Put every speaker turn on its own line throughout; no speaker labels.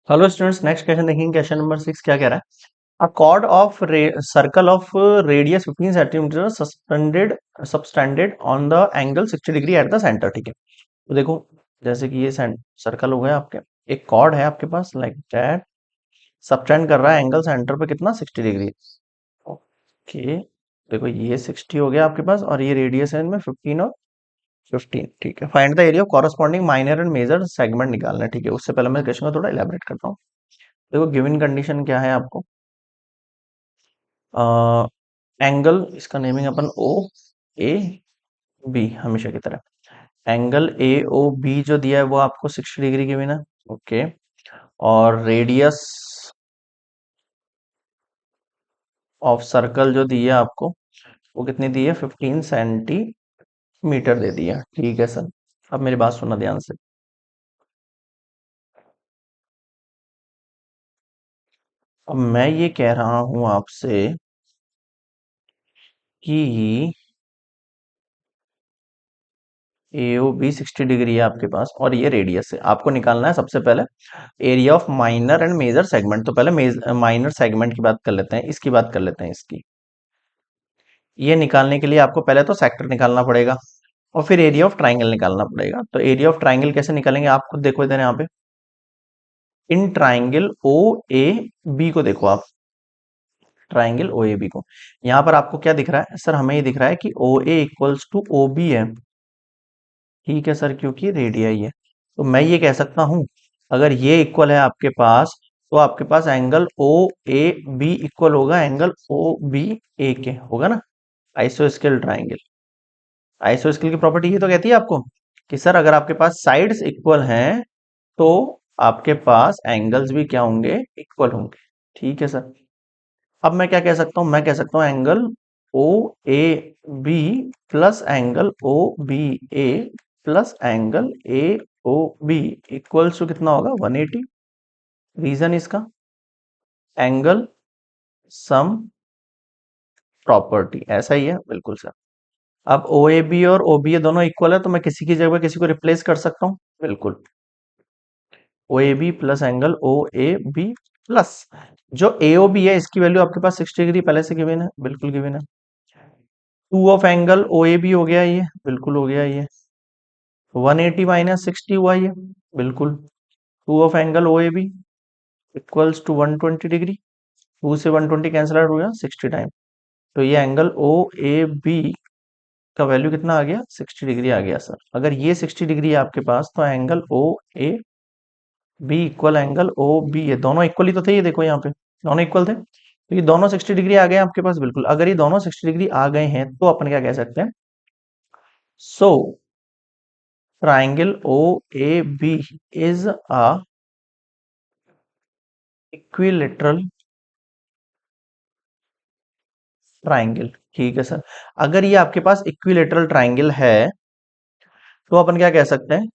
Hello students, next question देखेंगे। Question number 6 क्या कह रहा है? अ cord of circle of radius 15 centimetre subtended on the angle 60 degree at the centre. ठीक है, तो देखो, जैसे कि ये सर्कल हो गया आपके, एक कॉर्ड है आपके पास लाइक दैट, सबटेंड कर रहा है एंगल सेंटर पे कितना 60 डिग्री। ओके, देखो ये 60 हो गया आपके पास और ये रेडियस है इनमें 15 और 15। ठीक है, find the area of corresponding minor and major segment निकालना है। ठीक है, उससे पहले मैं क्वेश्चन को थोड़ा इलेबोरेट करता हूँ। देखो, गिवन कंडीशन क्या है आपको? एंगल, इसका naming upon O A B हमेशा की तरह। एंगल ए ओ बी जो दिया है वो आपको 60 डिग्री गिवन है। ओके, और रेडियस ऑफ सर्कल जो दी है आपको, वो कितनी दी है? 15 सेंटीमीटर दे दिया। ठीक है सर, अब मेरी बात सुनना ध्यान से। अब मैं ये कह रहा हूं आपसे कि एओ बी 60 डिग्री है आपके पास और ये रेडियस है। आपको निकालना है सबसे पहले area of minor and major segment. तो पहले माइनर सेगमेंट की बात कर लेते हैं, इसकी बात कर लेते हैं इसकी। ये निकालने के लिए आपको पहले तो सेक्टर निकालना पड़ेगा और फिर एरिया ऑफ ट्राइंगल निकालना पड़ेगा। तो एरिया ऑफ ट्राइंगल कैसे निकालेंगे आप खुद देखो इधर यहाँ पे। In triangle O A B को देखो आप, ट्राइंगल ओ ए बी को। यहाँ पर आपको क्या दिख रहा है सर? हमें ये दिख रहा है कि ओ ए इक्वल्स टू ओ बी है। ठीक है सर, क्योंकि रेडियस है। तो मैं ये कह सकता हूं, अगर ये इक्वल है आपके पास, तो आपके पास angle O A B equal होगा एंगल ओ बी ए के, होगा ना? आइसोस्केल ट्राइंगल, आइसोस्केल की प्रॉपर्टी ये तो कहती है आपको कि सर अगर आपके पास साइड्स इक्वल हैं तो आपके पास एंगल्स भी क्या होंगे? इक्वल होंगे। ठीक है सर, अब मैं क्या कह सकता हूं? मैं कह सकता हूं angle O A B plus angle O B A plus angle A O B equals to कितना होगा? 180। रीजन इसका एंगल सम प्रॉपर्टी, ऐसा ही है बिल्कुल सर। अब ओ ए बी और ओ बी ए दोनों इक्वल है, तो मैं किसी की जगह किसी को रिप्लेस कर सकता हूँ बिल्कुल। O A B plus angle O A B plus जो ए ओ बी है, इसकी वैल्यू आपके पास 60 डिग्री पहले से गिवन है, बिल्कुल गिवन है। Two of angle O A B हो गया ये, बिल्कुल हो गया ये। 180 माइनस 60 हुआ ये, बिल्कुल। Two of angle O A B equals to 120 degree. Two से 120 कैंसिल आउट हो गया 60 टाइम। तो ये एंगल ओ ए बी का वैल्यू कितना आ गया? 60 डिग्री आ गया सर। अगर ये 60 डिग्री है आपके पास, तो angle O A B equal angle O B है। दोनों इक्वल ही तो थे, ये देखो यहाँ पे दोनों इक्वल थे, तो ये दोनों 60 डिग्री आ गए आपके पास बिल्कुल। अगर ये दोनों 60 डिग्री आ गए हैं तो अपन क्या कह सकते हैं? So triangle O A B is a equilateral triangle. ठीक है सर, अगर ये आपके पास इक्विलेटरल ट्राइंगल है तो अपन क्या कह सकते हैं?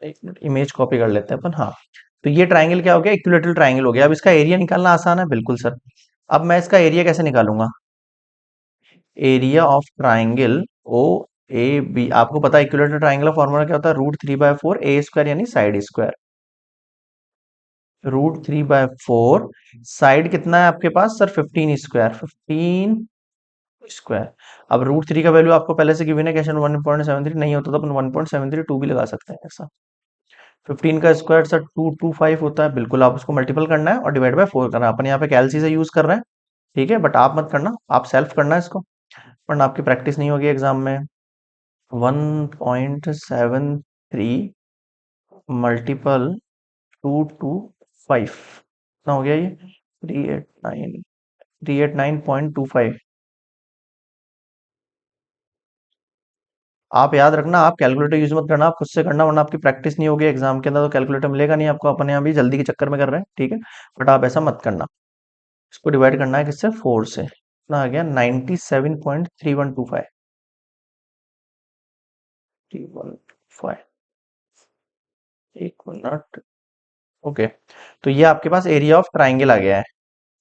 एक मिनट, इमेज कॉपी कर लेते हैं अपन। हाँ, तो ये ट्राइंगल क्या हो गया? इक्विलेटरल ट्राइंगल हो गया। अब इसका एरिया निकालना आसान है, बिल्कुल सर। अब मैं इसका एरिया कैसे निकालूंगा? Area of triangle O A B, आपको पता है इक्विलेटरल ट्राइंगल का फॉर्मूला क्या होता है? √3/4 ए स्क्वायर यानी साइड स्क्वायर। √3/4 साइड कितना है आपके पास सर? 15 square, 15 square. अब √3 का वैल्यू आपको पहले से गिवन है, क्वेश्चन 1.73 नहीं होता तो अपन 1.732 भी लगा सकते हैं ऐसा। 15 का स्क्वायर सर 225 होता है, बिल्कुल। आप उसको मल्टीपल करना है और डिवाइड बाय 4 करना है। अपन यहाँ पे कैलसी से यूज कर रहे हैं, ठीक है, बट आप मत करना, आप सेल्फ करना है इसको, वरना आपकी प्रैक्टिस नहीं होगी एग्जाम में। 1.73 मल्टीपल 225 कितना हो गया ये? 389, 389.25। आप याद रखना, आप कैलकुलेटर यूज मत करना, आप खुद से करना, वरना आपकी प्रैक्टिस नहीं होगी एग्जाम के अंदर तो कैलकुलेटर मिलेगा नहीं आपको। अपने यहाँ भी जल्दी के चक्कर में कर रहे हैं, ठीक है, बट आप ऐसा मत करना। इसको डिवाइड करना है किससे? 4 से। कितना आ गया? 97.3125। 315, एक मिनट। ओके, तो ये आपके पास एरिया ऑफ ट्राइंगल आ गया है।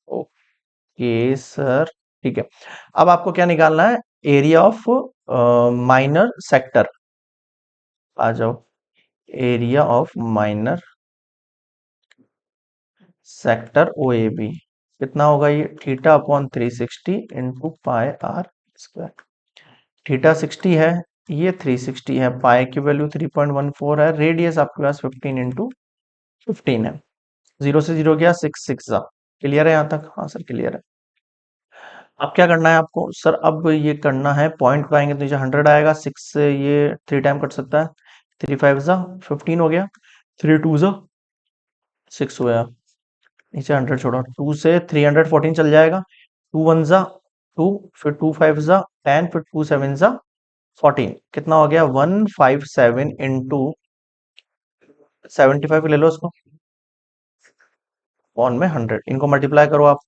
ओके सर, ठीक है। अब आपको क्या निकालना है? एरिया ऑफ माइनर सेक्टर आ जाओ, area of minor sector O A B कितना होगा ये, theta upon 360 into pi R square. Theta 60 है, ये 360 है, पाई की वैल्यू 3.14 है, रेडियस आपके पास 15 इंटू 15 है। जीरो से जीरो गया, सिक्स सिक्स जा। क्लियर है यहाँ तक? हाँ सर क्लियर है। अब क्या करना है आपको सर, अब ये करना है पॉइंट पे आएंगे तो नीचे 100 आएगा, सिक्स से ये 3 टाइम कट सकता है, 3 5 जा 15 हो गया, 3 2 जा 6 हुआ, नीचे 100 छोड़ो, 2 से 314 चल जाएगा, 2 1 जा 2, फिर 2 5 जा 10, फिर 2 7 जा 14, कितना हो गया 157 इंटू 75 ले लो उसको, ऑन में 100, इनको मल्टीप्लाई करो आप,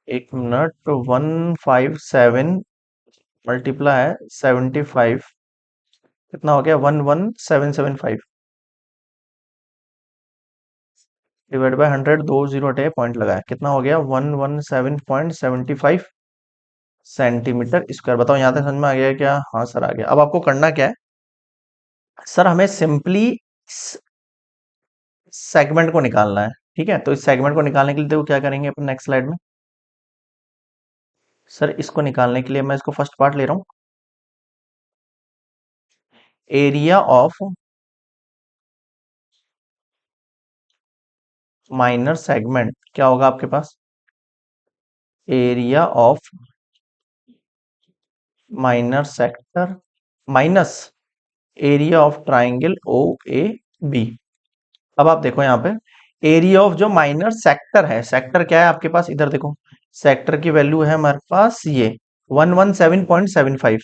एक मिनट, 157 मल्टीप्लाई 75 कितना हो गया 11775 डिवाइड बाय 100, दो जीरो हटे पॉइंट लगाया, कितना हो गया 117.75 सेंटीमीटर स्क्वायर। बताओ यहाँ तक समझ में आ गया है क्या? हाँ सर आ गया। अब आपको करना क्या है सर, हमें सिंपली सेगमेंट को निकालना है, ठीक है? तो इस सेगमेंट को निकालने के लिए देखो क्या करेंगे अपन नेक्स्ट स्लाइड में। सर इसको निकालने के लिए मैं इसको फर्स्ट पार्ट ले रहा हूँ, एरिया ऑफ माइनर सेगमेंट क्या होगा आपके पास, area of minor sector minus area of triangle O A B. अब आप देखो यहाँ पे एरिया ऑफ जो माइनर सेक्टर है, सेक्टर क्या है आपके पास, इधर देखो, सेक्टर की वैल्यू है हमारे पास ये 117.75,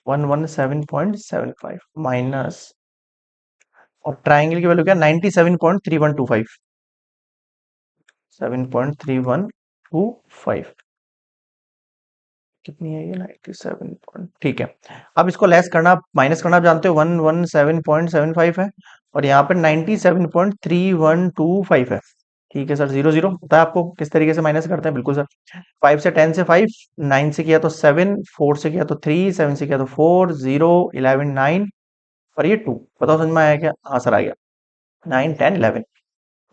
117.75 माइनस, और ट्राइंगल की वैल्यू क्या, 97.3125, 7.3125 कितनी है ये, 97 पॉइंट, ठीक है। अब इसको लेस करना, माइनस करना आप जानते हो, 117.75 है, और यहाँ पर 97.3125 है, ठीक है सर। जीरो जीरो पता है आपको किस तरीके से माइनस करते हैं? बिल्कुल सर, 5 से 10 से 5, 9 से किया तो 7, 4 से किया तो 3, 7 से किया तो 4, 0 11 9, और ये 2। बताओ समझ में आया क्या? हाँ सर आ गया, 9 10 11,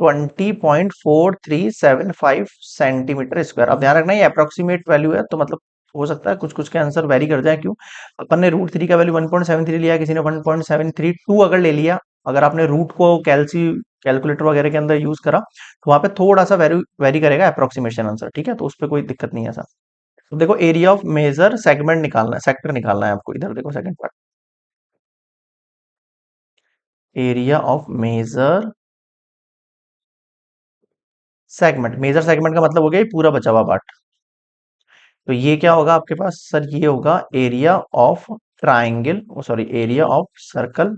20.4375 सेंटीमीटर स्क्वायर। अब ध्यान रखना ये अप्रोक्सीमेट वैल्यू है, तो मतलब हो सकता है कुछ कुछ के आंसर वेरी कर जाए, क्यों? अपन ने √3 का वैल्यू 1.73 लिया, किसी ने 1.732 अगर ले लिया, अगर आपने रूट को कैलकुलेटर वगैरह के अंदर यूज करा, तो वहां पे थोड़ा सा वेरी करेगा अप्रोक्सीमेशन आंसर, ठीक है? तो उस पर कोई दिक्कत नहीं है सर। तो देखो एरिया ऑफ मेजर सेगमेंट निकालना है, सेक्टर निकालना है आपको, इधर देखो second part, area of major segment, major segment का मतलब हो गया ये पूरा बचा हुआ पार्ट। तो ये क्या होगा आपके पास सर, ये होगा area of triangle, sorry area of circle,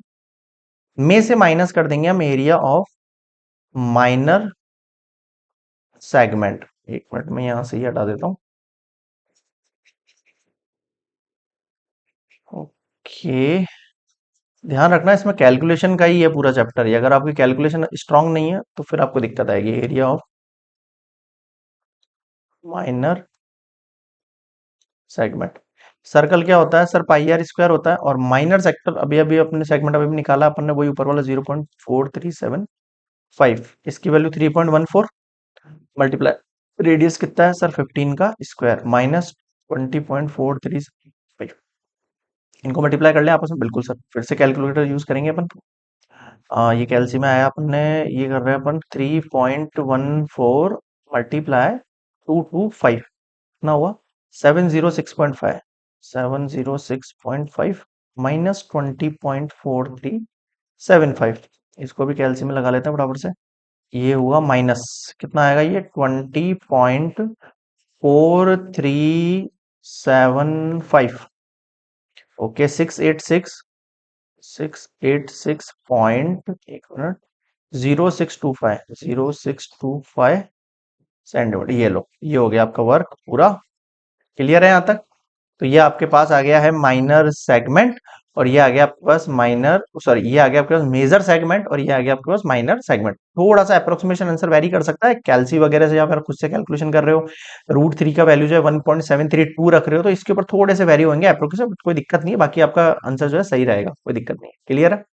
में से माइनस कर देंगे हम एरिया ऑफ माइनर सेगमेंट। एक मिनट में यहां से ही हटा देता हूं, ओके। ध्यान रखना इसमें कैलकुलेशन का ही है पूरा चैप्टर, ये अगर आपकी कैलकुलेशन स्ट्रांग नहीं है तो फिर आपको दिक्कत आएगी। Area of minor segment, circle क्या होता है सर, पाई आर स्क्वायर होता है, और माइनर सेक्टर अभी अभी अपने सेगमेंट अभी भी निकाला अपन ने, वही ऊपर वाला 0.4375, इसकी वैल्यू 3.14 मल्टीप्लाई रेडियस कितना है सर, 15 का स्क्वायर माइनस 20.435, इनको मल्टीप्लाई कर ले आपस में, बिल्कुल सर। फिर से कैलकुलेटर यूज करेंगे अपन, ये कैलसी में आया अपन ने, ये कर रहे हैं अपन 3.14 मल्टीप्लाई 225, कितना हुआ 706.5, 706.5 माइनस 20.4375, इसको भी कैलसी में लगा लेते हैं बराबर से, ये हुआ माइनस, कितना आएगा ये 20.4375, ओके 686 पॉइंट, एक मिनट, 0625, 0625 सेंटीमीटर, ये लो, ये हो गया आपका वर्क पूरा। क्लियर है यहाँ तक? तो ये आपके पास आ गया है माइनर सेगमेंट, और ये आ गया आपके पास माइनर, सॉरी ये आ गया आपके पास मेजर सेगमेंट, और ये आ गया आपके पास माइनर सेगमेंट। थोड़ा सा अप्रोक्सीमेशन आंसर वेरी कर सकता है कैलसी वगैरह से, या फिर खुद से कैलकुलेशन कर रहे हो। रूट 3 का वैल्यू जो है 1.732 रख रहे हो, तो इसके ऊपर थोड़े से वैरी होंगे अप्रोक्सीमेशन, कोई दिक्कत नहीं है, बाकी आपका आंसर जो है सही रहेगा, कोई दिक्कत नहीं है। क्लियर है?